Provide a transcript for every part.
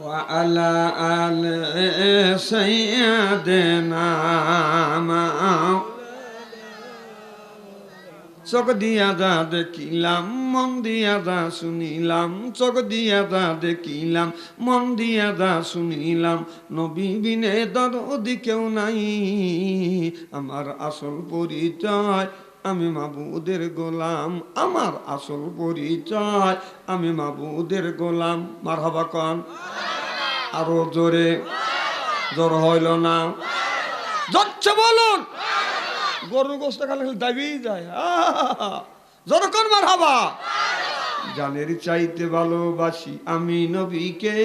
وعلى آل سيدنا চোখ দিয়া যা দেখিলাম, মন দিয়া যা শুনিলাম, চোখ দিয়া যা দেখিলাম, মন দিয়া যা শুনিলাম, নবী বিনে দরদি কেউ নাই। আমার আসল পরিচয় আমি মাবুদের গোলাম, আমার আসল পরিচয় আমি মাবুদের গোলাম। মারহাবা কন, আরো জোরে, জোর হইল না, যাচ্ছে বলুন। গরুর গোস্ত খালে দাবিয়ে যায়, যতক্ষণ মারহাবা। জানের চাইতে ভালোবাসি আমি নবীকে,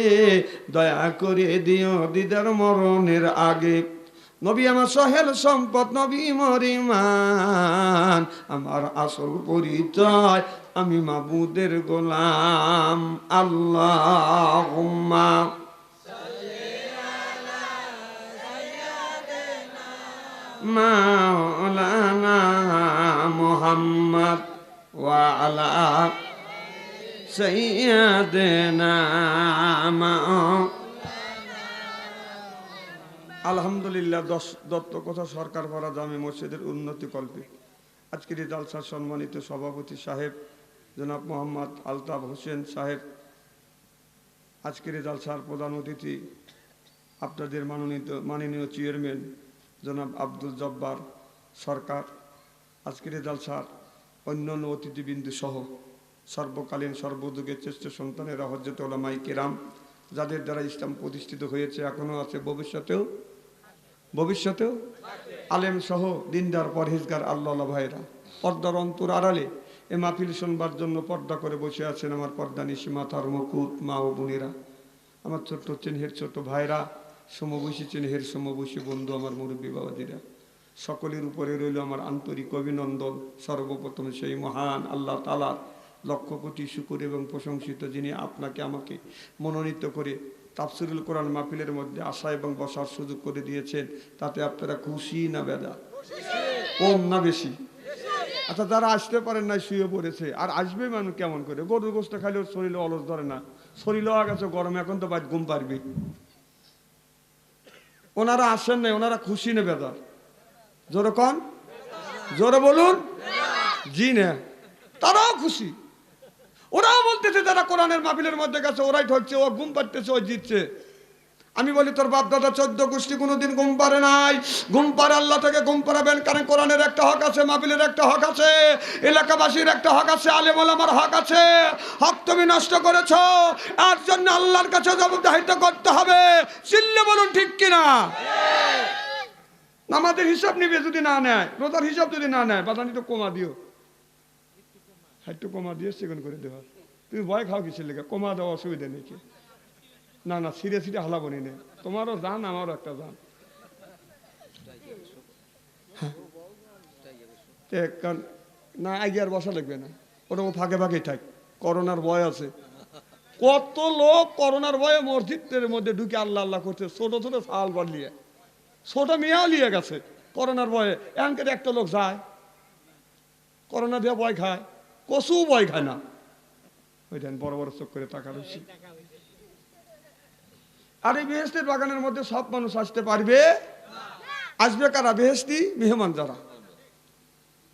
দয়া করে দিও দিদার মরণের আগে। নবী আমার সহেল সম্পদ, নবী মরিমান, আমার আসল পরিচয় আমি মাবুদের গোলাম। আল্লাহুম্মা মাওলানা মুহাম্মদ ওয়া আলা সাইয়্যিদিনা। আলহামদুলিল্লাহ, দত্ত কথা সরকার পাড়া জামে মসজিদের উন্নতি কল্পে আজকের এই জালসার সম্মানিত সভাপতি সাহেব জনাব মোহাম্মদ আলতাফ হোসেন সাহেব, আজকের এই জালসার প্রধান অতিথি আপনাদের মাননীয় চেয়ারম্যান জনাব আব্দুল জব্বার সরকার, আজকের জালসার অন্যান্য অতিথিবৃন্দ সহ সর্বকালীন সর্বযুগের শ্রেষ্ঠ সন্তানেরা, হযরত উলামায়ে কেরাম, যাদের দ্বারা ইসলাম প্রতিষ্ঠিত হয়েছে, এখনও আছে, ভবিষ্যতেও আলেম সহ দিনদার পরহেজগার আল্লাহ ভাইরা, পর্দার অন্তর আড়ালে এ মাহফিল শুনবার জন্য পর্দা করে বসে আছেন আমার পর্দা নিশি মাথার মুকুট মা ও বোনেরা, আমার ছোট্ট চিনহের ছোট ভাইরা, সমবয়সী চিনহের সমবয়সী বন্ধু, আমার মুরব্বী বাবাজিরা, সকলের উপরে রইল আমার আন্তরিক অভিনন্দন। সর্বপ্রথম সেই মহান আল্লাহ তাআলার লক্ষ কোটি শুকর এবং প্রশংসিত, যিনি আপনাকে আমাকে মনোনীত করে তাফসিরুল কোরআন মাহফিলের মধ্যে আসা এবং বসার সুযোগ করে দিয়েছেন। তাতে আপনারা খুশি না বেদা, কম না বেশি? আচ্ছা, যারা আসতে পারেন না শুয়ে পড়েছে, আর আসবে মানুষ কেমন করে? গরুর গোস্ত খাইলে ওর শরীরে অলস ধরে না, শরীর হওয়া গেছে গরম, এখন তো বাইরে ঘুম পারবি। ওনারা আসেন নাই, ওনারা খুশি না বেদার? জোরে কন, জোরে বলুন। জি না, তারাও খুশি। ওরাও বলতেছে যারা কোরআনের মাহফিলের মধ্যে গেছে ওরাই ঠকছে, ও ঘুম পাড়তেছে, ও জিতছে। আমি বলি তোর বাপ দাদা 14 গোষ্ঠী কোনোদিন ঘুম পারে নাই, ঘুম পারে আল্লাহ থেকে ঘুম পাড়াবেন। কারণ কোরআনের একটা হক আছে, মাহফিলের একটা হক আছে, এলাকাবাসীর একটা হক আছে, আলেম ওলামার হক আছে। হক তুমি নষ্ট করেছো, এর জন্য আল্লাহর কাছে জবাবদিহিত করতে হবে। চিল্লে বলুন ঠিক কিনা? নামাজের হিসাব নিবে যদি না নেয়, রোজার হিসাব যদি না নেয়, বাদানি তো কমা দিও, একটু কমা দিয়ে সেকেন্ড করে দেওয়া। তুমি ভয় খাও কিসের লেগে? কমা দেওয়া অসুবিধা নেই কি? না না, সিরে সিরে হালাবনি নেই, তোমারও জান আমারও একটা জান। না আগে আর বসা লাগবে না, ওরকম ফাঁকে ফাঁকে থাক, করোনার ভয় আছে। কত লোক করোনার ভয়ে মসজিদের মধ্যে ঢুকে আল্লাহ আল্লাহ করছে, ছোট ছোট সাল বাড়লিয়ে, ছোট মেয়েও লিয়ে গেছে করোনার ভয়ে। এমনকি একটা লোক যায় করোনা দিয়ে ভয় খায়, কচু ভয় খায় না, ওইটান বড় বড় চোখ করে টাকা রয়েছে। আর এই বেহেশতের বাগানের মধ্যে সব মানুষ আসতে পারবে? আসবে কারা? বেহেশতি মেহমান যারা।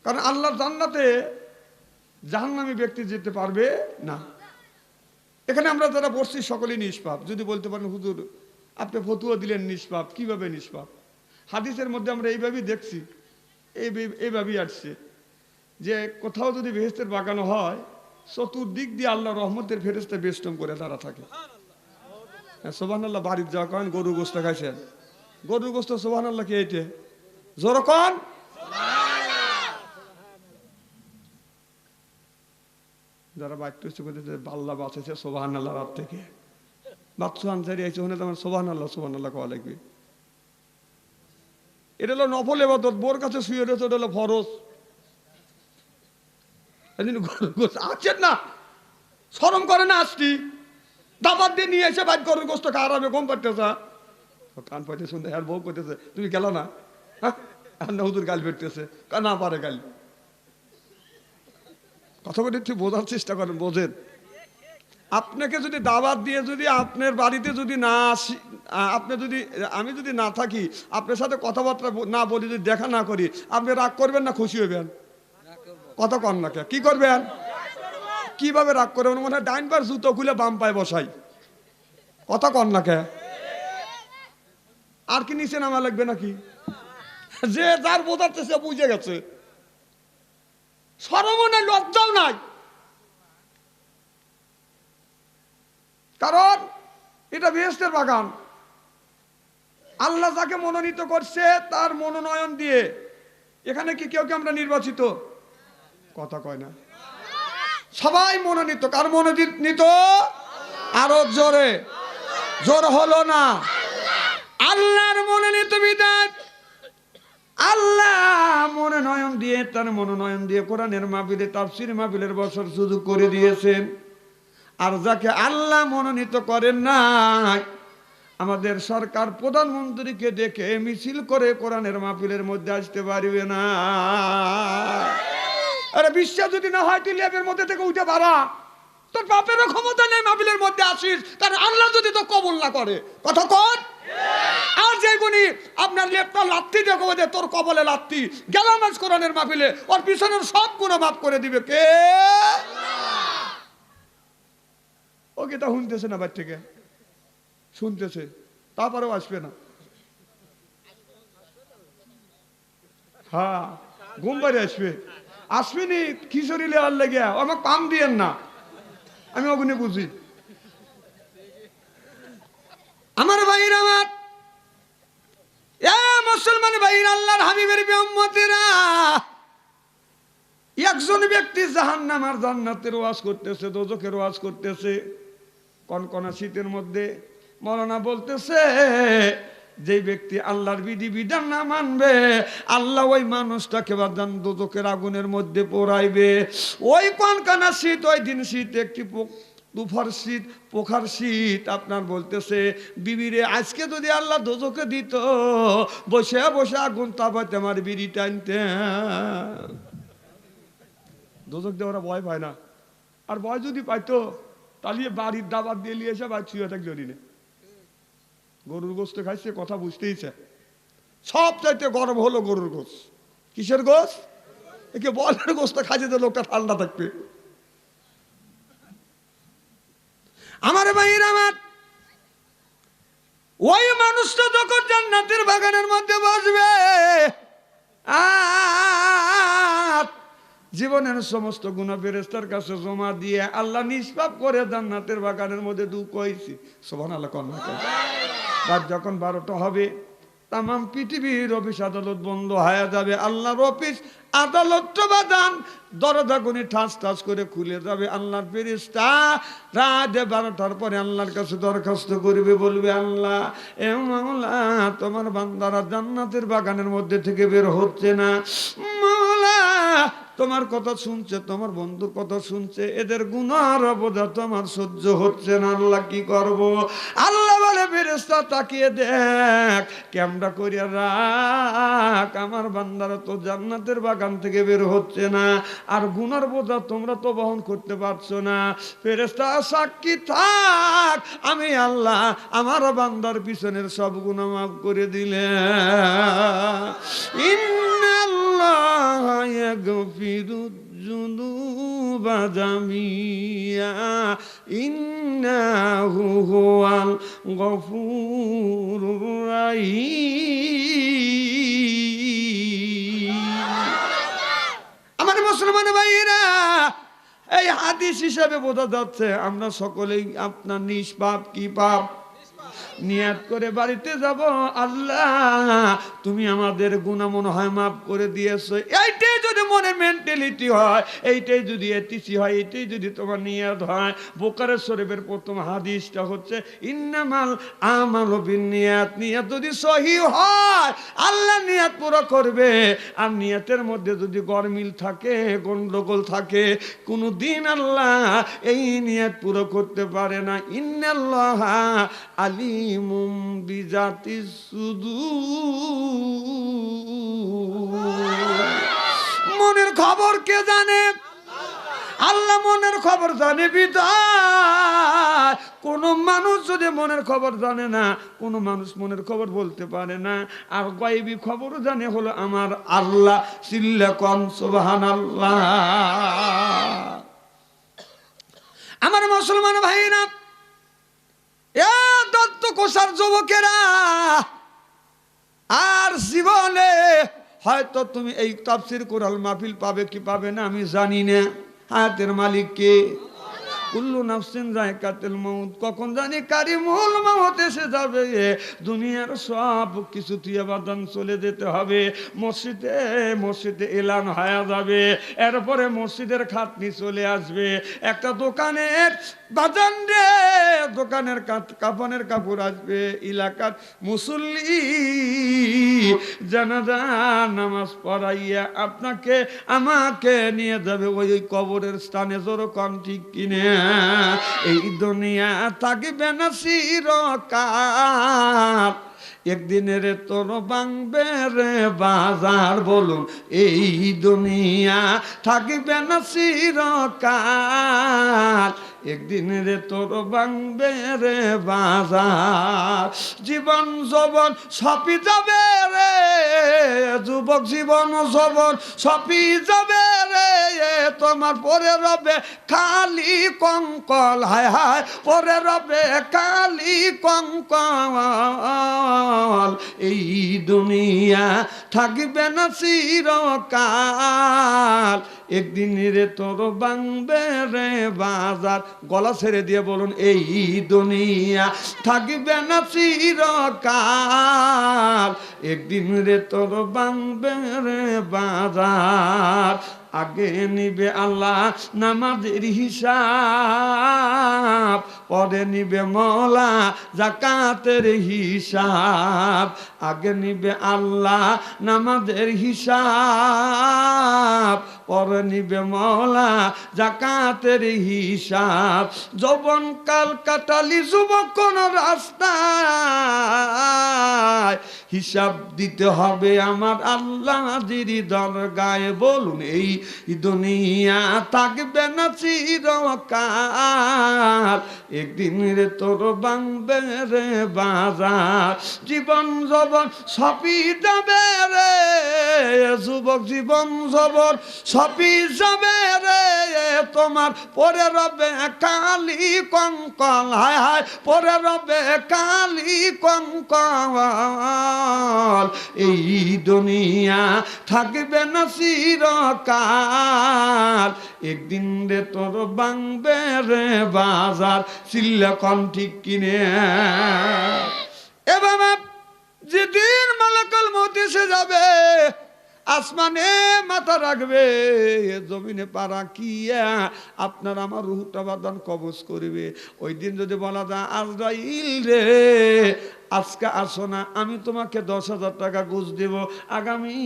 কারণ আল্লাহর জান্নাতে জাহান্নামী ব্যক্তি যেতে পারবে না। এখানে আমরা যারা বসছি সকলেই নিষ্পাপ। যদি বলতে পারেন হুজুর আপনি ফতুয়া দিলেন নিষ্পাপ, কিভাবে নিষ্পাপ? হাদিসের মধ্যে আমরা এইভাবেই দেখছি, এইভাবেই আসছে যে কোথাও যদি বেহেশতের বাগান হয়, চতুর্দিক দিয়ে আল্লাহ রহমতের ফেরেশতা বেষ্টন করে তারা থাকে। সুবহানাল্লাহ। বাড়ির যাওয়া করেন গরু গোস্ত খাইছেন, গরুর গোস্ত সুবহানাল্লাহ কে এইটে জোরকন? যারা বাচ্চা করতেছে বাল্লা বাঁচেছে সুবহানাল্লাহ, রাত থেকে বাচ্চা আনসারি আইছে, ওখানে তোমার সুবহানাল্লাহ সুবহানাল্লাহ খাওয়া লাগবে। এটা হলো নফল ইবাদত, বোর কাছে শুয়ে রয়েছে, এটা হলো ফরজ। আছেন না, শরম করে না? আসছি দাবার দিয়ে নিয়ে এসে বাইর গরুর গোস্ত খাওয়াবে, ঘুম পাড়তেছে, কান পাইতে শুনতে আর বউ করতেছে তুমি গেল না, হ্যাঁ না হুজুর গাল ফেরতেছে, না পারে গাল। কথা বলে একটু বোঝার চেষ্টা করেন, বোঝেন। আপনাকে যদি দাওয়াত দিয়ে যদি আপনার বাড়িতে যদি না আসি, আপনি যদি আমি যদি না থাকি, আপনার সাথে কথাবার্তা না বলি, যদি দেখা না করি, আপনি রাগ করবেন না খুশি হইবেন? কথা কন না কে, কি করবেন? কিভাবে রাগ করবেন? মনে হয় ডাইন বার জুতো খুলে বাম পায়ে বসাই। কথা কন না কে? আর কি নিচে নামা লাগবে নাকি? যে যার বোঝাচ্ছে সে বুঝে গেছে, শরমও নাই, লজ্জাও নাই। কারণ এটা বেহেশতের বাগান। আল্লাহ যাকে মনোনীত করছে তার মনোনয়ন দিয়ে। এখানে কি কেউ আমরা নির্বাচিত? কথা কয় না। সবাই মনোনীত। কার মনোনীত? আরো জোরে, জোর হলো না। আল্লাহর মনোনীত বিধান। আল্লাহ মনোনয়ন দিয়ে, তার মনোনয়ন দিয়ে কোরআনের মাহফিলে, তাফসীর মাহফিলের বছর সুযোগ করে দিয়েছেন। আর যাকে আল্লাহ মনোনীত করেন না, আমাদের সরকার প্রধানমন্ত্রীকে ডেকে মিছিল করে কোরআনের মাহফিলের মধ্যে আসতে পারবে না। আরে বিশ্বাস যদি না হয় তুই লেপের মধ্যে থেকে উঠে পারা, তোর বাপেরও ক্ষমতা নেই মাহফিলের মধ্যে আসিস, কারণ আল্লাহ যদি তো কবুল না করে। কথা কর। আর যে গুণী আপনার লেপটা লাত্তি দেখো যে তোর কবলে লাত্তি গেলামাজ কোরআনের মাহফিলে, ওর পিছনের সব গুণ মাফ করে দিবে কে? ও কি তা শুনতেছে না? বাড়ি থেকে শুনতেছে, তারপরেও আসবে না। হ্যাঁ, ঘুম বাড়ি আসবে। আসবেনি খিচুড়ি লেওয়ার লেগে, আমাকে পাম দিয়েন না, আমি ওগুনি বুঝি। আমার ভাইরা, আমার মুসলমান ভাইরা, আল্লাহর হাবিবের উম্মতেরা, একজন ব্যক্তি জাহান্নাম আর জান্নাতের ওয়াজ করতেছে, দোজখের ওয়াজ করতেছে কনকনা শীতের মধ্যে। মৌলানা বলতেছে, যে ব্যক্তি আল্লাহর বিধি বিধান না মানবে, আল্লাহ ওই মানুষটাকে বাদান দোজখের আগুনের মধ্যে পোড়াইবে। ওই কনকনা শীত, ওই দিন শীত, একটি দুফার শীত, পোখার শীত। আপনার বলতেছে, বিবিরে আজকে যদি আল্লাহ দোজখে দিত, বসে বসে আগুন তাপাতে আমার বিড়ি টানতে। দোজখ দিয়ে ওরা ভয় পায় না, আর ভয় যদি পাইতো তাহলে বাড়ির দাবার দিয়ে নিয়ে এসে বাড়ি ছুঁয়ে থাক জড়িনে। গরুর গোস্ত খাইছে, কথা বুঝতেইছে। সব চাইতে গরম হলো গরুর গোস্ত। কিসের গোস্ত? একে বলের গোস্ত খাইছে যে লোকটা ঠান্ডা থাকবে। আমার ভাইয়ের, আমার ওই মানুষটা যখন জান্নাতের বাগানের মধ্যে বসবে, জীবনের সমস্ত গুনাহ ফেরেশতার কাছে জমা দিয়ে আল্লাহ নিষ্পাপ করে জান্নাতের বাগানের মধ্যে ঢুকাইছি। সুবহানাল্লাহ। রাত যখন 12টা হবে, তামাম পৃথিবীর অফিস আদালত বন্ধ হয়ে যাবে। আল্লাহর অফিস আদালত বাদান দরজা গুনি ঠাস ঠাস করে খুলে যাবে। আল্লাহর ফেরেশতা রাত 12টার পরে আল্লাহর কাছে দরখাস্ত করবে, বলবে, আল্লাহ এ মাওলা, তোমার বান্দারা জান্নাতের বাগানের মধ্যে থেকে বের হচ্ছে না। মাওলা তোমার কথা শুনছে, তোমার বন্ধুর কথা শুনছে, এদের গুনার বোঝা তোমার সহ্য হচ্ছে না। আল্লাহ কি করব? আল্লাহ বলে, ফেরেশতা তাকিয়ে দেখ, ক্যামরা করিয়া রাখ, আমার বান্দারা তো জান্নাতের বাগান থেকে বের হচ্ছে না, আর গুনার বোঝা তোমরা তো বহন করতে পারছো না। ফেরেশতা সাক্ষী থাক, আমি আল্লাহ আমার বান্দার পিছনের সব গুনাহ মাফ করে দিলাম। ইন্নাল্লাহ ইয়াগফিরুয যুনুবা জামিয়া ইন্নাহু হুয়াল গফুরুর রাহিম। আমার মুসলমান ভাইয়েরা, এই হাদিস হিসাবে বোঝা যাচ্ছে আমরা সকলেই আপনার নিষ্পাপ। কি পাপ? নিয়াত করে বাড়িতে যাব, আল্লাহ তুমি আমাদের গুনাহ মনে হয় মাফ করে দিয়েছো। এইটাই যদি মনে মেন্টালিটি হয়, এইটাই যদি এটিসি হয়, এইটাই যদি তোমার নিয়াত হয়। বুখারী শরীফের প্রথম হাদিসটা হচ্ছে ইন্নামাল আমালু বিন্নিয়াত। নিয়াত যদি সহিহ হয়, আল্লাহ নিয়াত পুরো করবে। আর নিয়াতের মধ্যে যদি গরমিল থাকে, গন্ডগোল থাকে, কোনো দিন আল্লাহ এই নিয়াত পুরো করতে পারে না। ইন্নাল্লাহা আলিমুম বিজাতিস সুদূর। মনের খবর কে জানে? আল্লাহ মনের খবর জানে বিদায়। কোন মানুষ যদি মনের খবর জানে না, কোন মানুষ মনের খবর বলতে পারে না। আর গায়বী খবর জানে হলো আমার আল্লাহ। চিল্লা কোন সুবহানাল্লাহ। আমার মুসলমান ভাইরা, এ দত্ত কোষার যুবকেরা, আর জীবনে হয়তো তুমি এই তাফসীর কোরআন মাহফিল পাবে কি পাবে না আমি জানি না। হায়াতের মালিক কে? কুল্লু নাফসিন যায়কাতুল মাউত। কখন জানি কারিমুল মাউত এসে যাবে। দুনিয়ার সব কিছু তুই বাদান চলে যেতে হবে। মসজিদে এলান হয়ে যাবে। এরপরে মসজিদের খাটনি চলে আসবে। একটা দোকানের বাজান রে, দোকানের কাফনের কাপড় আসবে। এলাকার মুসল্লি জানাজা নামাজ পড়াইয়া আপনাকে আমাকে নিয়ে যাবে ওই কবরের স্থানে। জোর কন ঠিক কিনে? এই দুনিয়া থাকবে না চিরকাল, একদিনের তোর ভাঙবে রে বাজার। বলুন এই দুনিয়া থাকবে না চিরকাল, একদিন রে তোর ভাঙবে রে বাজার। জীবন যৌবন সপি যাবে রে যুবক, জীবন যৌবন সপি যাবে রে। তোমার পরে রবে খালি কঙ্কল, হায় হায় পরে রবে খালি কঙ্কল। এই দুনিয়া থাকবে না চিরকাল, একদিন রে তোর ভাঙবে রে বাজার। গলা ছেড়ে দিয়ে বলুন এই দুনিয়া থাকবে না চিরকাল, একদিন রে তোর ভাঙবে রে বাজার। আগে নিবে আল্লাহ নামাজের হিসাব, পরে নিবে মওলা যাকাতের হিসাব। আগে নিবে আল্লাহ নামাজের হিসাব, পরে নিবে মওলা যাকাতের হিসাব। যৌবন কাল কাটালি যুবক কোন রাস্তায়, হিসাব দিতে হবে আমার আল্লাহ জির দরগায়। বলুন এই দুনিয়া থাকবে না চিরকাল, একদিন রে তোর ভাঙবে রে বাজার। জীবন যৌবন সপি যাবে রে যুবক, জীবন যৌবন সপি যাবে রে। তোমার পরে রবে কালি কঙ্কল, হায় হায় পরে রবে কালি কঙ্কল। এই দুনিয়া থাকবে না চিরকাল, একদিন রে তোর ভাঙবে রে বাজার। চিল্লা কোন ঠিক কিনে? এ বাবা, যেদিন মালাকুল মউত এসে যাবে, আসমানে মাথা রাখবে, জমিনে পা রাখিয়া আপনার আমার রূহটা বাদান কবজ করবে। ওই দিন যদি বলা যায় আজরাইল রে আজকে আসো না, আমি তোমাকে 10,000 টাকা ঘুষ দেব। আগামী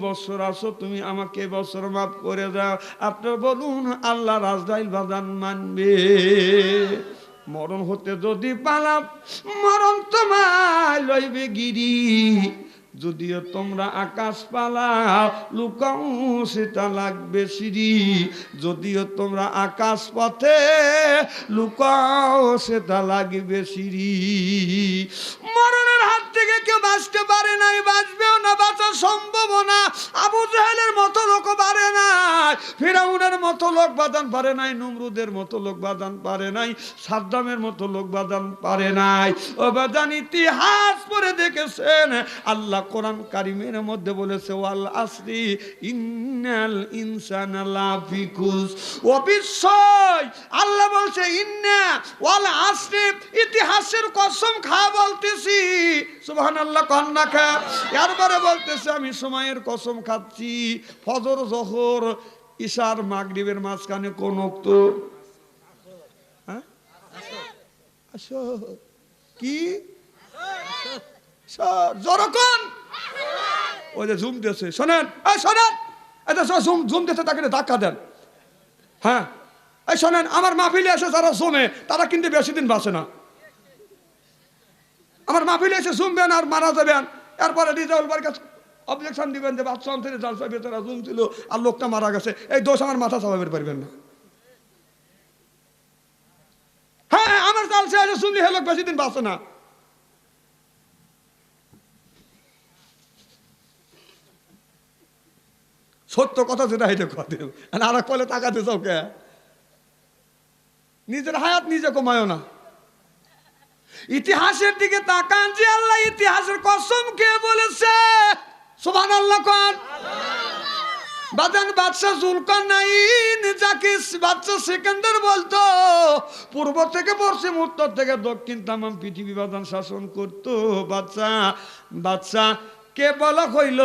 বছর আসো, তুমি আমাকে বছর মাফ করে দাও। আপনার বলুন আল্লাহ আজরাইল বাদান মানবে? মরণ হতে যদি পালাম, মরণ তোমায় লইবে গিরি। যদিও তোমরা আকাশ পালাও, লুকাও সেটা লাগবে সিঁড়ি। যদিও তোমরা আকাশ পথে লুকাও সেটা লাগবে সিঁড়ি। মরণের হাত থেকে কেউ বাঁচতে পারে নাই, বাঁচবেও না, বাঁচা সম্ভব না। আবু জাহেলের মতো লোক পারে নাই, ফিরাউনের মতো লোক বাঁধান পারে নাই, নমরুদের মতো লোক বাঁধান পারে নাই, সাদ্দামের মতো লোক বাঁধান পারে নাই। ও বাঁধান ইতিহাস পড়ে দেখেছেন, আল্লাহ কোরআন কারিমের মধ্যে বলেছে ওয়াল আসরি ইন্নাল ইনসানা লাফি খুস। অবশ্যই আল্লাহ বলছে ইন্না ওয়াল আসরি, ইতিহাসের কসম খা বলতেছি। সুবহানাল্লাহ কোন না খা? এরপরে বলতেছে আমি সময়ের কসম খাচ্ছি। ফজর জোহর ইশার মাগরিবের মাঝখানে কোন ওক্ত? হ্যাঁ আসো কি জোরকন ওই যে জুম দিয়েছে, শোনেন এই শোনেন, এটা জুম দিয়েছে তাকে ধাক্কা দেন। হ্যাঁ এই শোনেন, আমার মাহফিলে এসে যারা জমে তারা কিন্তু বেশি দিন বাঁচে না। আমার মাহফিলে এসে জুমবেন আর মারা যাবেন, এরপরে রিজাউল ভাইয়ের কাছে অবজেকশন দিবেন যে বাদশাহ অন্তরে জালসা ভেতরে জুম ছিল আর লোকটা মারা গেছে। এই দোষ আমার মাথা চাপাতে পারবেন না। চালছে আজ শুনলি হেলোক বেশি দিন বাঁচে না। সত্য কথা যেটা এটা কথা, আর এক পলে তাকাতে চাও কে? নিজের হায়াত নিজে কমায়ও না। ইতিহাসের দিকে তাকান যে আল্লাহ ইতিহাসের কসম খেয়ে বলেছে, সুবহানাল্লাহ কোন বাদান বাদশা জুলকারনাইন যাকে বাদশা সিকান্দার বলতো, পূর্ব থেকে পশ্চিম উত্তর থেকে দক্ষিণ তাম পৃথিবী বাদান শাসন করতো। বাদশা কে বলা হইল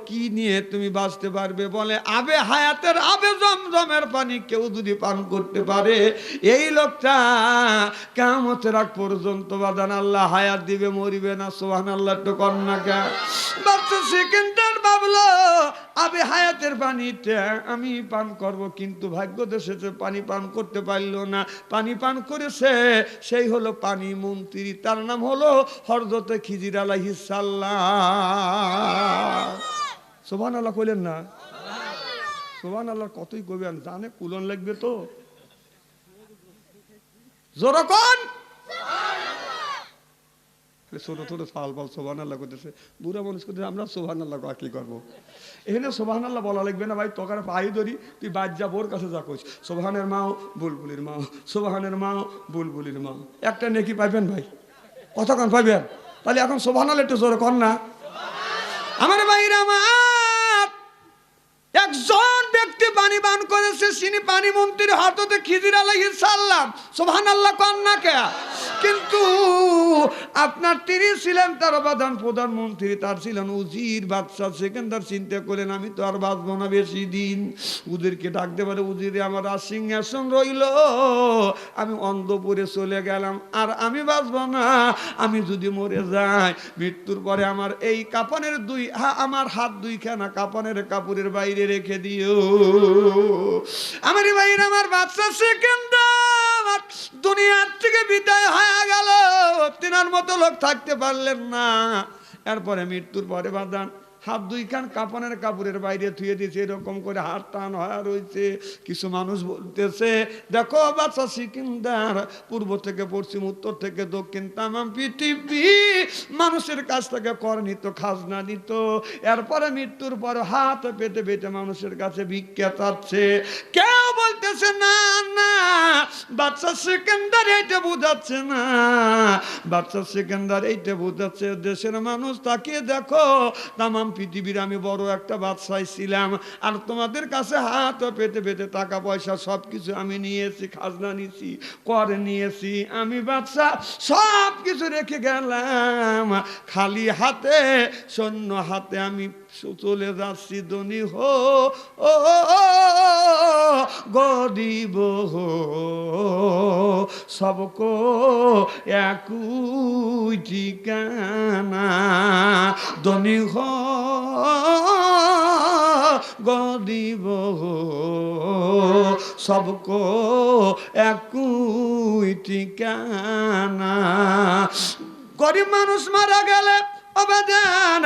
কি নিয়ে তুমি বাঁচতে পারবে? বলে আবে হায়াতের আবে জমজমের পানি কেউ যদি পান করতে পারে এই লোকটা কিয়ামতের আগ পর্যন্ত বাদান আল্লাহ হায়াত দিবে, মরিবে না। সুবহানাল্লাহ একটু কন্যা কে? বাচ্চা সেকেন্ডার ভাবলো আবে হায়াতের পানিটা আমি পান করব, কিন্তু ভাগ্য দেশে পানি পান করতে পারলো না। পানি পান করেছে সেই হলো পানি মন্ত্রী, তার নাম হলো হযরতে খিজির আলাইহিস সালাম। সুবহানাল্লাহ কইলেন না? সুবহানাল্লাহ কতই কইবেন, জানে কুলন লাগবে তো। জোরে কোন ছোট ছোট ফাল ফাল সুবহানাল্লাহ করতেছে, বুড়া মানুষ করতেছে, আমরা সুবহানাল্লাহ কি করবো? এখানে সুবহানাল্লাহ বলা লাগবে না ভাই, তোকার পাই ধরি তুই বাদ যা, বোর কাছে যা কইস সুবহানের মাও বুলবুলির মাও, সুবহানের মাও বুলবুলির মাও, একটা নেকি পাইবেন ভাই, কতক্ষণ পাইবেন? তাহলে এখন সুবহানাল্লাহ একটু জোরে কর না। আমার ভাইরা আমার, একজন ব্যক্তি পানি পান করেছে, তিনি পানি মন্ত্রীর হযরতে খিজির আলাইহিস সালাম। সুবহানাল্লাহ কোন না কে? কিন্তু আপনার তিনি ছিলেন তার প্রধানমন্ত্রী, তার ছিলেন উজির বাদশা সেকেন্দার। চিন্তা করেন আমি তো আর বাঁচবো না বেশি দিন, উজিরকে ডাকতে পারে, উজিরে আমার আর সিংহাসন রইল, আমি অন্ধপুরে চলে গেলাম, আর আমি বাঁচবো না। আমি যদি মরে যাই মৃত্যুর পরে আমার এই কাপনের আমার হাত দুইখানা কাপনের কাপড়ের বাইরে রেখে দিও। আমার ভাইরা আমার, বাদশা সেকেন্দার দুনিয়ার থেকে বিদায় হয়ে গেল, তিনার মতো লোক থাকতে পারলেন না। এরপরে মৃত্যুর পরে বাদান হাত দুইখান কাপনের কাপড়ের বাইরে থুয়ে দিয়েছে, এরকম করে হাত টান হয়ে রয়েছে। কিছু মানুষ বলতেছে দেখো বাদশা সিকান্দার পূর্ব থেকে পশ্চিম উত্তর থেকে দক্ষিণ তামাম পৃথিবী মানুষের কাছ থেকে কর নিত, খাজনা নিত। এরপরে মৃত্যুর পর হাত পেতে পেতে মানুষের কাছে ভিক্ষা চাচ্ছে। কেউ বলতেছে না না, বাদশা সিকান্দার এইটা বুঝাচ্ছে না, বাদশা সিকান্দার এইটা বুঝাচ্ছে দেশের মানুষ তাকিয়ে দেখো, তামাম পৃথিবীর আমি বড় একটা বাদশাহ ছিলাম, আর তোমাদের কাছে হাত পেতে পেতে টাকা পয়সা সবকিছু আমি নিয়েছি, খাজনা নিয়েছি, কর নিয়েছি, আমি বাদশাহ সব কিছু রেখে গেলাম, খালি হাতে শূন্য হাতে আমি চলে যাচ্ছি। ধনী হো ও গরিব হো সবকো একই ঠিকানা, ধনী হো গরিব হো সবকো একই ঠিকানা। গরিব মানুষ মারা গেলে অবেদান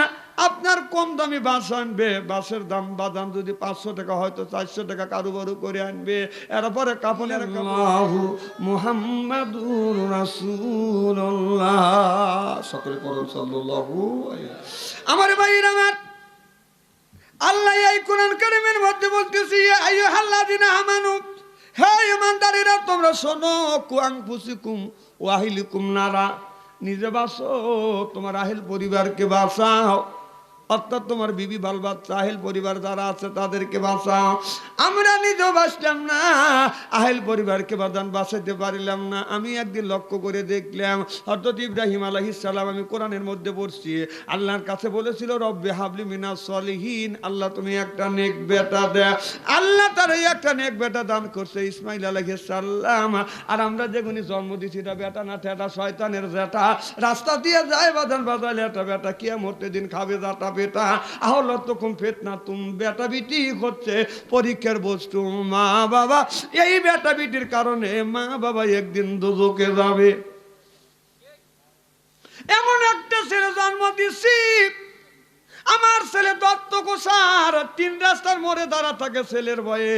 আপনার কম দামি বাস আনবে, বাসের দাম বাদাম যদি 500 টাকা হয়তো 400 টাকা কারুবারু করে আনবে। এরপরে কাপনের মুহাম্মাদুর রাসূলুল্লাহ, সকলে পড়ুন সাল্লাল্লাহু আলাইহি। আমার ভাইরা আমার, আল্লাহ এই কোরআন কারীমের মধ্যে বলতেছে আইয়ুহাল্লাযিনা আমানু, হে ঈমানদারেরা তোমরা শোনো, কুআনফুসিকুম ওয়া আহলিকুম নারা, নিজে বাঁচো তোমার আহেল পরিবারকে বাঁচাও, অর্থাৎ তোমার বিবি বাল বাচ্চা আহেল পরিবার যারা আছে তাদেরকে বাঁচাও। আমরা নিজেও বাঁচলাম না, আহেল পরিবারকে বাঁচাতে পারলাম না। আমি একদিন লক্ষ্য করে দেখলাম হযরত ইব্রাহিম আলাইহিস সালাম, আমি কোরআনের মধ্যে পড়ছি, আল্লাহর কাছে বলেছিল রব্বি হাবলি মিনাস সলিহিন, আল্লাহ তুমি একটা নেক বেটা দে। আল্লাহ তার এই একটা নেক বেটা দান করছে ইসমাইল আলাইহিস সালাম। আর আমরা যেগুনি জন্ম দিছি এটা বেটা না, এটা শয়তানের জেটা, রাস্তা দিয়ে যায় বাজান বাজালে একটা বেটা কিয়ামতের দিন খাবে যাটা বেটা। আহল তখন ফিতনা তুম, বেটা বিটি হচ্ছে পরীক্ষার বস্তু। মা বাবা এই বেটা বিটির কারণে মা বাবা একদিন দোজখে যাবে। এমন একটা ছেলে জন্ম দিছি আমার ছেলে দত্ত কোষার 3 রাস্তার মোড়ে দাঁড়া থাকে ছেলের ভয়ে।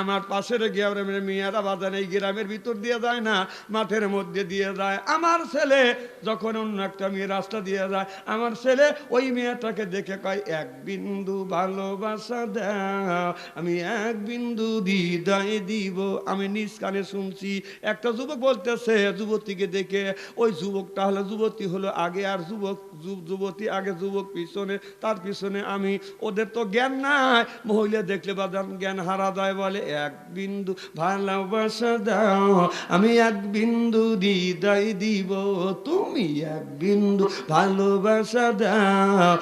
আমার পাশের গ্রামের মেয়েরা বাজান এই গ্রামের ভিতর দিয়ে যায় না, মাঠের মধ্যে দিয়ে যায়। আমার ছেলে যখন অন্য একটা মেয়ে রাস্তা দিয়ে যায়, আমার ছেলে ওই মেয়েটাকে দেখে কয়, 1 বিন্দু ভালোবাসা দাও, আমি 1 বিন্দু হৃদয় দিব। আমি নিজ কানে শুনছি একটা যুবক বলতেছে যুবতীকে দেখে, ওই যুবকটা হলো, যুবতী হলো আগে আর যুবতী আগে, যুবক পিছনে, তার পিছনে আমি। ওদের তো জ্ঞান নাই, মহিলা দেখলে বাজান জ্ঞান হারা যায়। বলে 1 বিন্দু ভালোবাসা দাও, আমি 1 বিন্দু হৃদয় দিব। তুমি 1 বিন্দু ভালোবাসা দাও,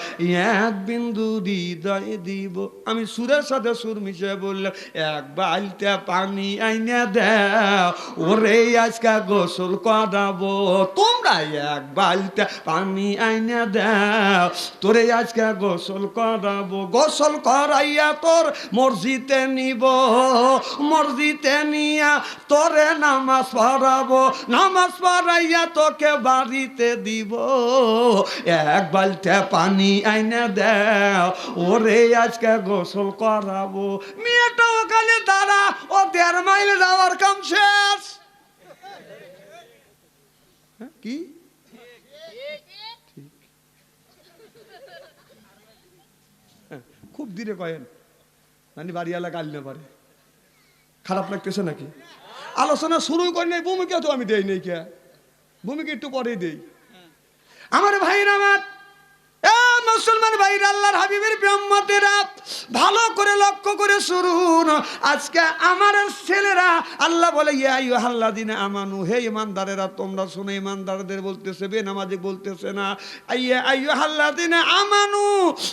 1 বিন্দু হৃদয় দিব। আমি সুরের সাথে সুর মিশে বললাম, 1 বালতি পানি আইনা দাও, ওরে আজকে গোসল করাবো। তোমরা 1 বালতি পানি আইনা দাও, তোরে আজকে গোসল করাবো। গোসল করাইয়া তোর মসজিদে নিব, মসজিদে নিয়া তোরে নামাজ পড়াবো, নামাজ পড়াইয়া তোকে বাড়িতে দিব। 1 বালতি পানি আইনা দাও, ওরে আজকে গোসল করাবো। মেয়েটা ওখানে দাঁড়া, ও 1.5 মাইল যাওয়ার কাম শেষ। কি খুব ধীরে কয়েন, মানে বাড়িওয়ালা গাল না পারে, খারাপ লাগতেছে নাকি? আলোচনা শুরু করি নাই, ভূমিকা তো আমি দেই নাই, কে ভূমিকা একটু পরেই দেই। আমার ভাইরা, আমার মুসলমান ভাইরা, আল্লাহর হাবিবের উম্মতেরা, ভালো করে লক্ষ্য করে শুনুন। আজকে আমার ছেলেরা, আল্লাহ বলে ইয়া আইয়ুহাল্লাযিনা আমানু, হে ঈমানদারেরা তোমরা শোনো। ঈমানদারদের বলতেছে, বেনামাজি বলতেছে না। ইয়া আইয়ুহাল্লাযিনা আমানু,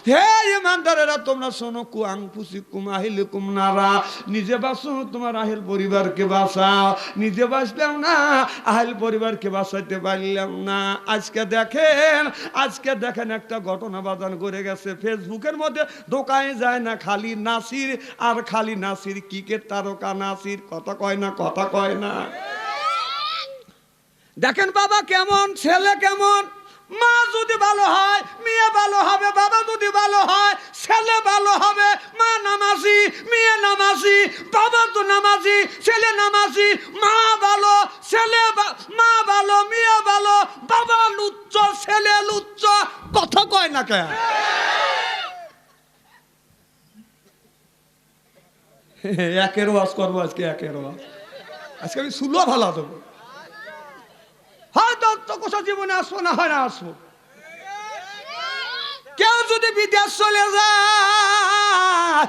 হে ঈমানদারেরা তোমরা শোনো। কু আনফুসিকুম আহলিকুম নারা, নিজে বাঁচো, তোমার আহল পরিবারকে বাঁচাও। নিজে বাঁচলাম না, আহল পরিবারকে বাঁচাইতে পারলাম না। আজকে দেখেন একটা ঘটনা বাজান করে গেছে ফেসবুকের মধ্যে, ঢোকায় যায় না, খালি নাসির আর খালি নাসির, ক্রিকেট তারকা নাসির। কথা কয় না, কথা কয় না। দেখেন বাবা কেমন, ছেলে কেমন। মা যদি ভালো হয় মেয়ে ভালো হবে, বাবা যদি ভালো হয় ছেলে ভালো হবে। মা নামাজি, মেয়ে নামাজি, বাবা তো নামাজি, ছেলে নামাজি। মা ভালো, ছেলে মা ভালো, মেয়ে ভালো, বাবা লুচ্চ, ছেলে লুচ্চ। কথা কয় না কে? একের ওয়াজ করবো আজকে, একের ওয়াজ আজকে আমি সুলো ভালো দেবো। হয়তো কোথাও জীবনে আসবো না, হয় না আসবো। কেউ যদি বিদেশ চলে যায়,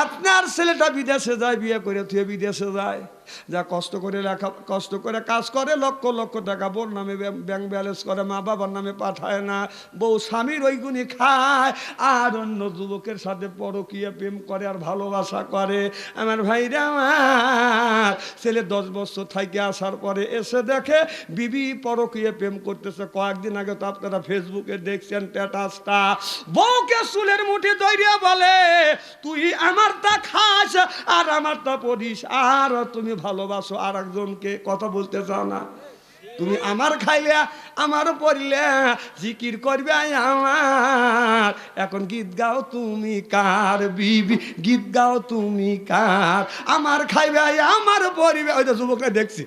আপনার ছেলেটা বিদেশে যায়, বিয়ে করে তুই বিদেশে যায়, যা কষ্ট করে কাজ করে, লক্ষ লক্ষ টাকা বোন নামে ব্যাংক ব্যালেন্স করে, মা বাবার নামে পাঠায় না, বউ স্বামীর ওইগুনি খায়, আর অন্য যুবকের সাথে পরকীয়া প্রেম করে আর ভালোবাসা করে। আমার ভাইরা, আমার ছেলে 10 বছর থেকে আসার পরে এসে দেখে বিবি পরকীয়া প্রেম করতেছে। কয়েকদিন আগে তো আপনারা ফেসবুকে দেখছেন স্ট্যাটাসটা, বউকে চুলের মুঠি ধরিয়া বলে, তুই আমারটা খাস আর আমারটা পড়িস, আর তুমি ভালোবাসো আর একজনকে। কথা বলতে চাও না? তুমি আমার খাইলে, আমার পড়লে, জিকির করবে আমার। এখন গীত গাও তুমি কার বিবি, গীত গাও তুমি কার। আমার খাইবে, আমার পরিবে, ওই তো যুবকরা দেখছি,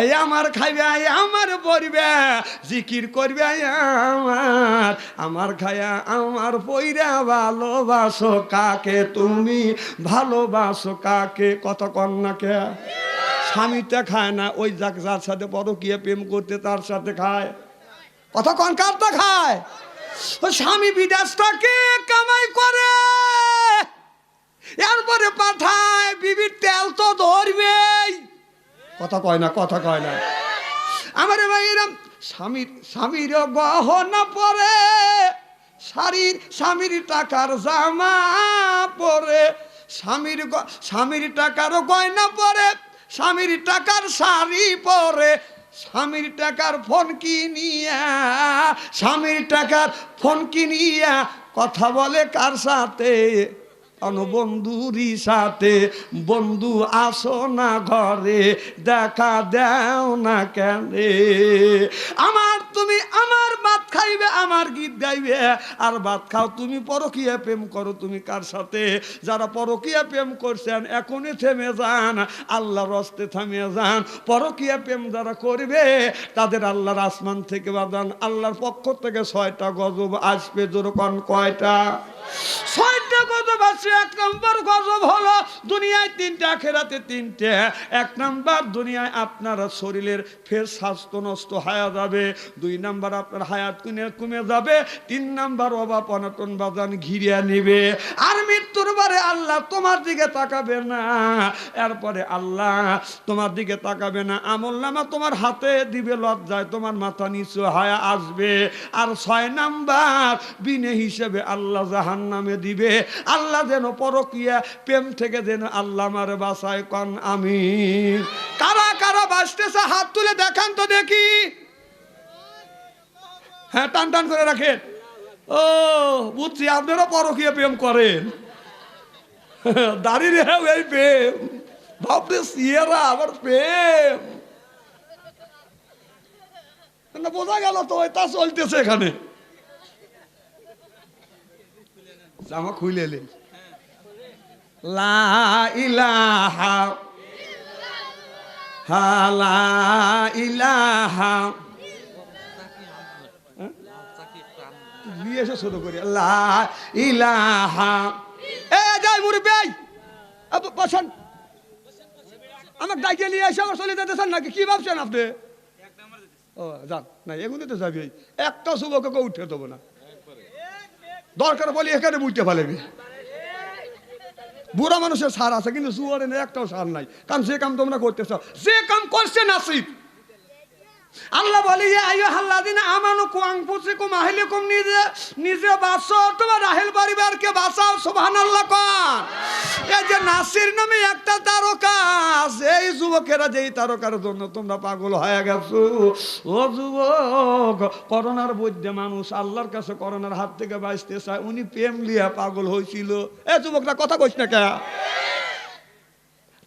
এই আমার খাইবে, আমার পরিবে, জিকির করবে আমার। আমার খায়া আমার পইরা ভালোবাসো কাকে, তুমি ভালোবাসো কাকে? কত কন্যাকে স্বামীটা খায় না, ওই যার সাথে পরকীয়া প্রেম করতে তার সাথে খায়। কত কন কারটা খায়? ও স্বামী বিদেশটাকে কামাই করে, এরপরে পাঠায়, বিবির তেল তো ধরবেই। কথা কয় না, কথা কয় না। আমার ভাইরা, স্বামীর গহনা পরে, স্বামীর টাকার জামা পরে, স্বামীর টাকার গয়না পরে, স্বামীর টাকার শাড়ি পরে, স্বামীর টাকার ফোন কিনিয়া, স্বামীর টাকার ফোন কিনিয়া কথা বলে কার সাথে? বন্ধুরই সাথে। বন্ধু আসো না ঘরে, দেখা দাও না কেন? আমার তুমি আমার ভাত খাইবে আমার গীত গাইবে আর ভাত খাও। তুমি পরকীয়া প্রেম করো, তুমি কার সাথে? যারা পরকীয়া প্রেম করছেন এখনই থেমে যান, আল্লাহর হস্তে থামিয়ে যান। পরকীয়া প্রেম যারা করবে তাদের আল্লাহর আসমান থেকে বাদান, আল্লাহর পক্ষ থেকে 6টা গজব আসবে। যেরকম কয়টা? 6টা গজব আছে। 1 নম্বর গজব হলো দুনিয়ায় 3টে, আখিরাতে 3টে। 1 নম্বর দুনিয়ায় আপনার শরীরের ফের স্বাস্থ্য নষ্ট হয়ে যাবে। 2 নম্বর আপনার হায়াত কমে যাবে। 3 নম্বর অভাব অনটন বাজান ঘিরিয়ে নিবে। আর মৃত্যুর পরে আল্লাহ তোমার দিকে তাকাবে না। এরপরে আল্লাহ তোমার দিকে তাকাবে না, আমলনামা তোমার হাতে দিবে, লজ্জায় তোমার মাথা নিচু হয়ে আসবে। আর 6 নাম্বার বিনে হিসেবে আল্লাহ জাহান্নামে দিবে। আল্লাহ যেন পরকীয়া প্রেম থেকে যেন আল্লাহ আমার বাঁচায়, কন আমিন। কারা কারা বাঁচতেছে হাত তুলে দেখান তো দেখি। হ্যাঁ, টান টান করে রাখেন। ও বুঝছি, আপনারা পরকীয়া প্রেম করেন। দাঁড়িয়ে এই প্রেম, ভাবতে সিয়েরা আবার প্রেম না, বোঝা গেল তো তা চলতেছে এখানে। জামা খুলে এলেন। লা ইলাহা লা ইলাহা নিয়ে এসে ছোট করি। লা ইলাহা এ যাই মুরব্বি বসেন, আমার ডাইকে নিয়ে এসে আমার চলে যেতেছেন নাকি? কি ভাবছেন আপনি? ও যান না, এগুলো তো যাবি। একটা যুবককে উঠে দেবো না, দরকার বলি এখানে বুঝতে পারবি। বুড়া মানুষের সার আছে কিন্তু জুয়ারের একটাও সার নাই, কারণ যে কাম তোমরা করতেছ, যে কাম করছে নাসিব। আল্লাহ বলি আইয়ুহাল্লাযিনা আমানু কু আনফুসাকুম আহলিকুম, নিজে বাঁচো তোমার আহল পরিবারকে বাঁচাও। সুবহানাল্লাহ কোন। এই যে নাসির নামে একটা তারকা, এই যুবকেরা যেই তারকার জন্য তোমরা পাগল হয়ে গেছো। ও যুবক, করোনার মধ্যে মানুষ আল্লাহর কাছে করোনার হাত থেকে বাঁচতে চায়, উনি প্রেম লিয়া পাগল হয়েছিল। এ যুবকরা কথা কইস না কে?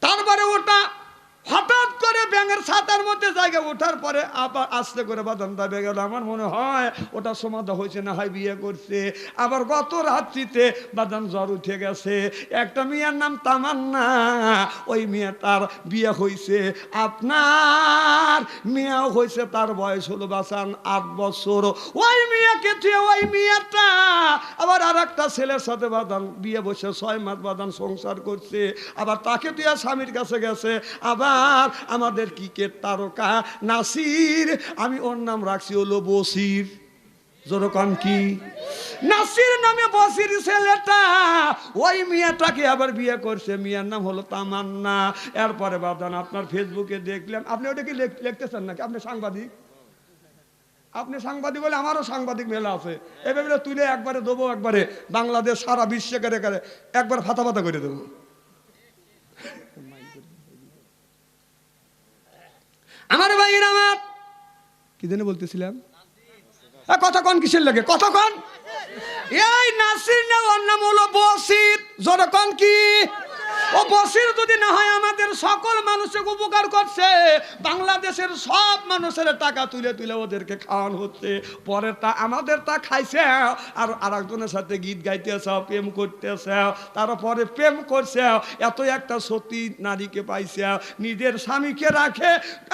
তারপরে ওটা হঠাৎ করে ব্যাঙের ছাতার মধ্যে জায়গা ওঠার পরে আবার আস্তে করে বাদান দাবে গেল। আমার মনে হয় ওটা সমাধা হয়েছে, না হয় বিয়ে করছে। আবার গত রাত্রিতে বাদান জ্বর উঠে গেছে। একটা মেয়ের নাম তামান্না, ওই মেয়েটার বিয়ে হয়েছে। আপনার মেয়েও হয়েছে, তার বয়স হলো বাসান 8 বছর। ওই মেয়েকে থুয়ে ওই মেয়েটা আবার আর একটা ছেলের সাথে বাদান বিয়ে বসে 6 মাস বাদান সংসার করছে। আবার তাকে তুই স্বামীর কাছে গেছে। আবার আমাদের ক্রিকেট তারকা নাসির, আমি ওর নাম রাখছি হলো বসির। যেরকম কি নাসির নামে বসির ছেলেটা ওই মেয়েটাকে আবার বিয়ে করছে, মেয়ের নাম হলো তামান্না। এরপরে বাদান আপনার ফেসবুকে দেখলাম, আপনি ওটা কি লিখতেছেন নাকি? আপনি সাংবাদিক? আপনি সাংবাদিক বলে আমারও সাংবাদিক মেলা আছে। এভাবে তুলে একবারে দেবো, একবারে বাংলাদেশ সারা বিশ্বে করে একবার ফাতা ফাতা করে দেবো। আমার ভাইয়ের আমার কি জানি বলতেছিলাম, কথা কন কিসের লাগে? কথা কন। এই নাসির না, ওর নাম হলো বসির। জোরে কন কি? ও বসির যদি না হয় আমাদের সকল মানুষের উপকার করছে, বাংলাদেশের সব মানুষের টাকা তুলে তুলে ওদেরকে খাওয়ানো হচ্ছে। পরে তা আমাদের তা খাইছে, আর আরেকজনের সাথে গীত গাইতেছে, প্রেম করতেছে। তারপরে প্রেম করছে, এত একটা সতী নারীকে পাইছে, নিজের স্বামীকে রাখে,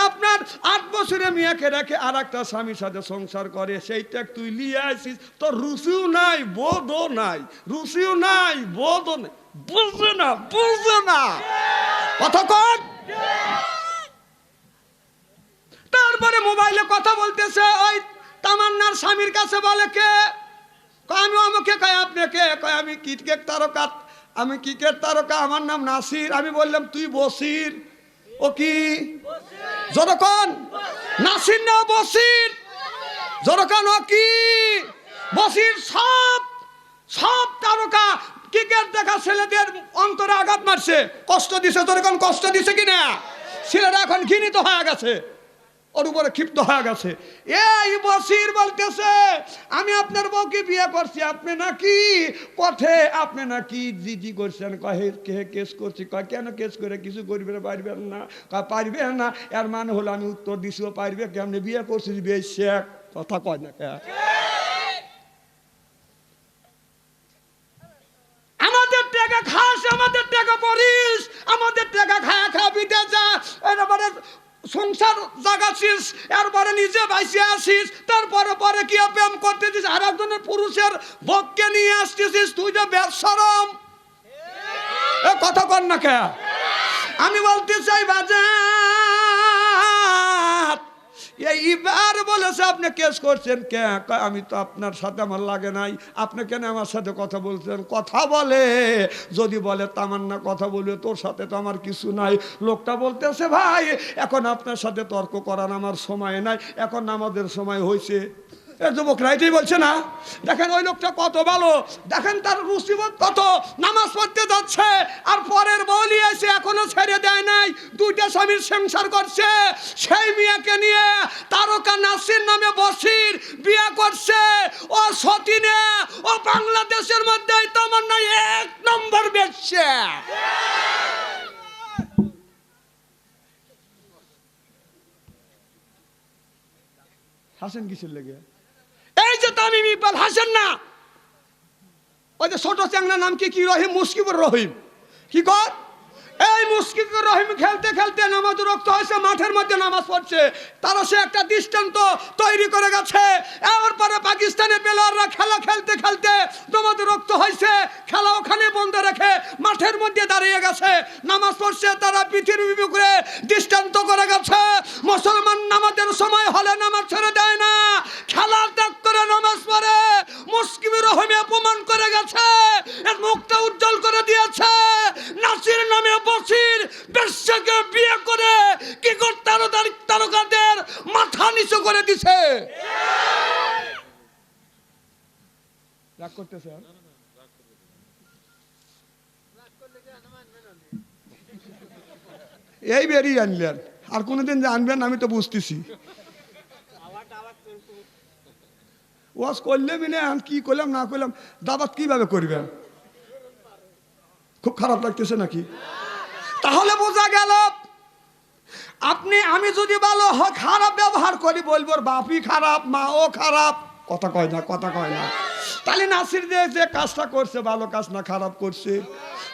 আপনার 8 বছরের মেয়েকে রাখে, আর একটা স্বামীর সাথে সংসার করে। সেইটা তুই লিয়ে আসিস, তোর রুচিও নাই, বোধও নাই। রুচিও নাই, বোধও নাই। বুঝছে না, বুঝছে না কথা কন। তারপরে মোবাইলে কথা বলতেছে, ওই তামান্নার স্বামীর কাছে বলে কে? আমি আমাকে কয় আপনি কে? কয় আমি ক্রিকেট তারকা, আমি ক্রিকেট তারকা, আমার নাম নাসির। আমি বললাম তুই বসির। ও কি? যতক্ষণ নাসির না বসির, যতক্ষণ ও কি বসির। সব তারকা ক্রিকেট দেখা ছেলেদের অন্তরে আঘাত মারছে, কষ্ট দিছে। যতক্ষণ কষ্ট দিছে কিনা, ছেলেরা এখন ঘৃণিত হয়ে গেছে, ওর উপরে ক্ষিপ্ত হয়ে গেছে। এই বসির বলতেছে আমি আপনার বউকে বিয়ে করছি, আপনি নাকি পথে, আপনি নাকি জিজি করছেন। কহে কে কেস করছি? কয় কেন কেস করে কিছু করবেন? পারবেন না। কয় পারবেন না। এর মানে হলো আমি উত্তর দিছিও পারবে কেমনি? বিয়ে করছি বেশ কথা কয় না কে? সংসার জাগাচ্ছিস, এরপরে নিজে বাইসে আসিস, তারপরে পরে কি প্রেম করতেছিস, আর একজনের পুরুষের বককে নিয়ে আসতেছিস, তুই যে বেশরম। এ কথা কর না কে? আমি বলতে চাই বাজার, এইবার বলেছে আপনি কেস করছেন কে? আমি তো আপনার সাথে আমার লাগে নাই, আপনি কেন আমার সাথে কথা বলছেন? কথা বলে, যদি বলে তামান্না কথা বলবে, তোর সাথে তো আমার কিছু নাই। লোকটা বলতেছে ভাই এখন আপনার সাথে তর্ক করার আমার সময় নাই, এখন আমাদের সময় হয়েছে। যুবকরা এটাই বলছে না? দেখেন ওই লোকটা কত ভালো, দেখেন তার মুসিবত কত, নামাজ পড়তে যাচ্ছে আর পরের বলি এসে এখনো ছেড়ে দেয় নাই, দুইটা স্বামীর সংসার করছে, সেই মেয়েকে নিয়ে তারকা নাসির নামে বসির বিয়ে করছে। ও সতীনে, ও বাংলাদেশের মধ্যে তামান্না 1 নম্বর বেচছে। হাসেন কিসের লেগে? এই যে তামিম ইকবাল হাসেন না, ওই যে ছোট চ্যাংড়া নাম কি রহিম, মুশকিবুর রহিম, কি কর? এই মুশকিবুর রহিম খেলতে খেলতে নামাজ রক্ত হয়েছে, মাঠের মধ্যে নামাজ পড়ছে, তারা সে একটা দৃষ্টান্ত তৈরি করে গেছে। এরপরে পাকিস্তানের প্লেয়াররা খেলা খেলতে খেলতে নামাজ রক্ত হয়েছে, খেলা ওখানে বন্ধ রেখে মাঠের মধ্যে দাঁড়িয়ে গেছে, নামাজ পড়ছে, তারা পৃথিবী করে দৃষ্টান্ত করে গেছে। মুসলমান নামাজের সময় হলে নামাজ ছেড়ে দেয় না, খেলা ত্যাগ করে নামাজ পড়ে। মুশকিবুর রহিম অপমান করে গেছে, এর মুখটা উজ্জ্বল করে দিয়েছে। নাসির নামে বসির বেশ্যাকে বিয়ে করে কি করতে তারকাদের মাথা নিচু করে দিছে। রাগ করতেছে? এই বেরিয়ে আনলেন, আর কোনোদিন যে আনবেন আমি তো বুঝতেছি। ওয়াজ করলে মিলে কি করলাম না করলাম, দাবাত কিভাবে করবেন? খুব খারাপ লাগতেছে নাকি? তাহলে বোঝা গেল আপনি আমি যদি ভালো খারাপ ব্যবহার করি, বলবো বাপই খারাপ, মাও খারাপ, কথা কয় না, কথা কয় না। তাহলে নাসির যে কাজটা করছে ভালো কাজ না খারাপ করছে?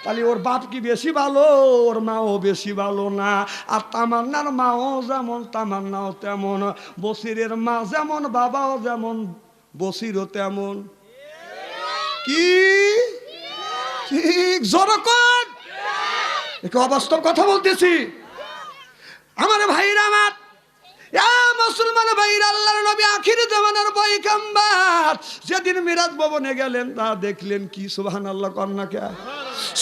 তাহলে ওর বাপ কি বেশি ভালো, ওর মাও বেশি ভালো না? আর তামান্নার মাও যেমন তামান্নাও তেমন, বসিরের মা যেমন বাবাও যেমন বসিরও তেমন। কি ঠিক জোরকন এক অবাস্তব কথা বলতেছি। আমার ভাইরা, আমার মুসলমান ভাইরা, আল্লাহর নবী আখির জামানার পয়গম্বর যেদিন মিরাজ ভবনে গেলেন তা দেখলেন কি? সুবহানাল্লাহ কন্যা কে?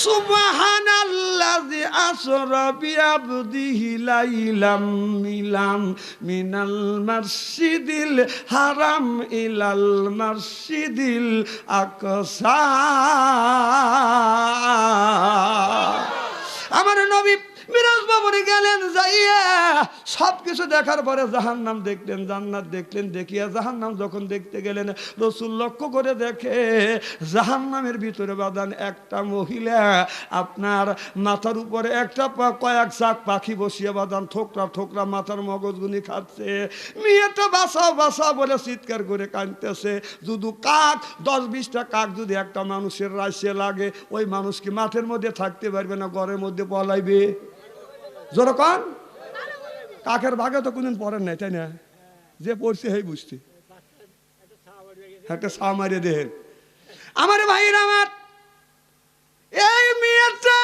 সুবহানাল্লাযী আসরা বিআবদিহি লাইলাম মিনাল মাসজিদিল হারাম ইলাল মাসজিদিল আকসা। আমার নবী মিরাজ ভবনে গেলেন, যাইয়া সবকিছু দেখার পরে জাহান্নাম দেখলেন, জান্নাত দেখলেন, দেখিয়া জাহান্নাম যখন দেখতে গেলেন, রাসূল লক্ষ্য করে দেখে জাহান্নামের ভিতরে বাদান একটা মহিলা আপনার মাথার উপরে একটা কয়েক চাক পাখি বসিয়ে বাদান ঠোকরা ঠোকরা মাথার মগজগুনি খাচ্ছে। মেয়েটা বাঁচাও বাঁচাও বলে চিৎকার করে কাঁদতেছে। যদি কাক 10-20টা কাক যদি একটা মানুষের রাশিয়ে লাগে, ওই মানুষ কি মাঠের মধ্যে থাকতে পারবে না, ঘরের মধ্যে পলাইবে? যেরকম কাকের ভাগে তো কোনদিন পড়েন নাই, তাই না? যে পড়ছে সেই বুঝতে একটা ছা মারিয়ে দেন। আমার ভাইরা, আমার এই মেয়েটা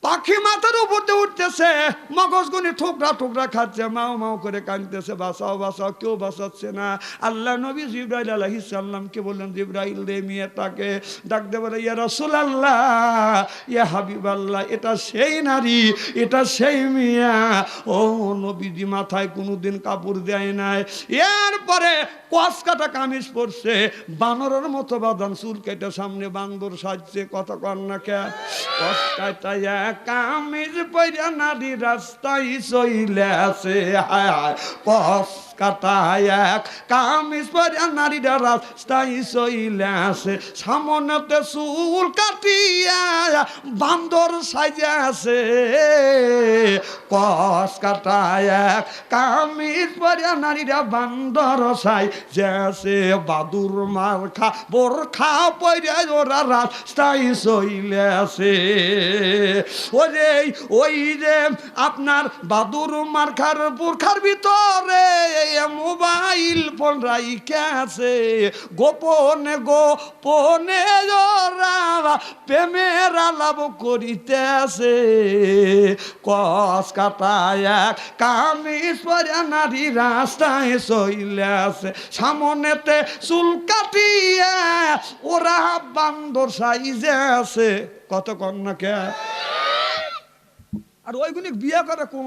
পাখি মাথার উপর দিয়ে উঠতেছে, মগজগুনি ঠোকরা ঠোকরা খাচ্ছে, মাও মাও করে কাঁদতেছে, বাঁচাও বাঁচাও, কেউ বাঁচাচ্ছে না। আল্লাহ নবী জিবরাইল আলাইহিস সালামকে বললেন, জিবরাইল রে মেয়েটাকে ডাক দে, বলে ইয়া রাসূলুল্লাহ, ইয়া হাবিবাল্লাহ, এটা সেই নারী, এটা সেই মেয়ে। ও নবীজি মাথায় কোনোদিন কাপড় দেয় নাই, এরপরে কস কাটা কামিজ পরছে, বানরের মতো বাদান চুল কেটে সামনে বান্দর সাজছে, কথা কর না কে? কস কাটা কামিজ পইরা নারী রাস্তায় চইলে আছে, হায় হায়, কস কাটায় এক কামিজ পরিয়া নারীরা রাস্তায় চইলে আসে সামনেতে চুল কাটিয়া বান্দর সাইজে আছে কস কাটায় এক কামিজ পরিয়া নারীরা বান্দর সাইজে আছে বাদুর মার্কা বোরখা পরিয়া ওরা রাস্তায় চইলে আছে ওরে ওই যে আপনার বাদুর মার্কার বোরখার ভিতরে মোবাইল ফোন রাইখা আছে গোপনে গোপনে ওরা প্রেমের আলাপ করিতে আছে কস কাটায় এক কামিজ পরিয়া নারী রাস্তায় চইলে আছে সামনেতে চুল কাটিয়া ওরা বান্দর সাইজে আছে কত কন্যাকে আর ওইগুলি বিয়ে করে কোন